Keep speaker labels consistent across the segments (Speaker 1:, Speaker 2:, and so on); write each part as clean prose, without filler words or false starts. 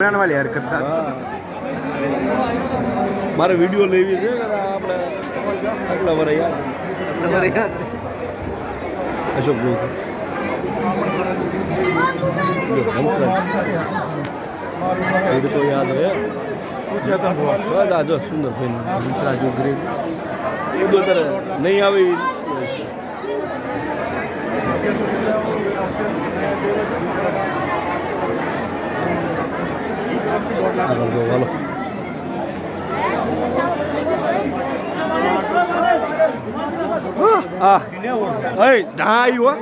Speaker 1: વાળી હરકત
Speaker 2: મારે વિડીયો લેવી છે આપણે આટલા વર યાદ અશોકભાઈ એ તો યાદ હે બસ આ જો સુંદર ભાઈ હંસરાજુ ગ્રે એ બધું તારે નહીં આવી હાલો હા હે ધા આવ્યો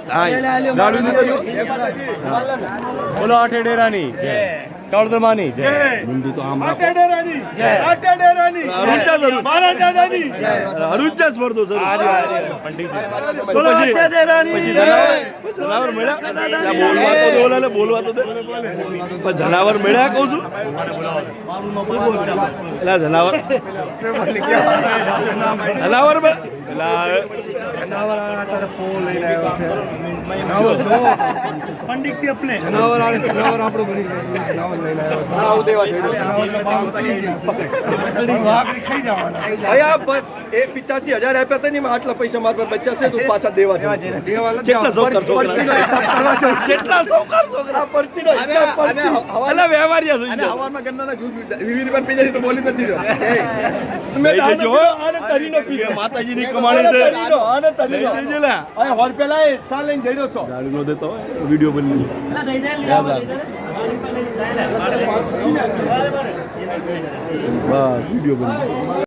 Speaker 2: ગાડી
Speaker 1: બોલો આઠે ડેરાની કળદમાની જય
Speaker 2: મુંડી તો આમ
Speaker 1: આઠે ડેરાની જય આઠે ડેરાની
Speaker 2: અરુંચા જરૂર
Speaker 1: મારા દાદાની
Speaker 2: અરુંચા સ્પર્ધો સર
Speaker 1: પંડિતજી
Speaker 2: બોલો આઠે ડેરાની જનાવર મળ્યા બોલવા તો પણ જનાવર મળ્યા કહું છું એટલે જનાવર
Speaker 1: જનાવર તારે પો લઈને આવ્યો છે પંડિત આપણે
Speaker 3: જનાવર આપણું બની જશે જનાવર લઈને આવ્યો છે જનાવરને બહાર ઉતરી ગયા વાઘરી ખાઈ જવાના
Speaker 2: એ 85,000 આપ્યા હતા ને આટલા પૈસા મારા પર બચ્યા છે તો પાછા દેવા છે
Speaker 3: દેવા
Speaker 2: કેટલા પરચીનો હિસાબ કરવા છે કેટલા છોકરા પરચીનો હિસાબ પરચી અલા વ્યવહારિયા છે અને હવારમાં ગન્નાના જૂસ વિવિધ પર પી જાય તો બોલી નથી રહ્યો મેં જો આને તરીનો પી માતાજીની કમાણી છે આને તરીનો જો લે આ હોર પેલા એ ચા લઈને જઈ રહ્યો છો ગાડીનો દેતો વિડિયો બની યાદ રાખ બસ વિડિયો બની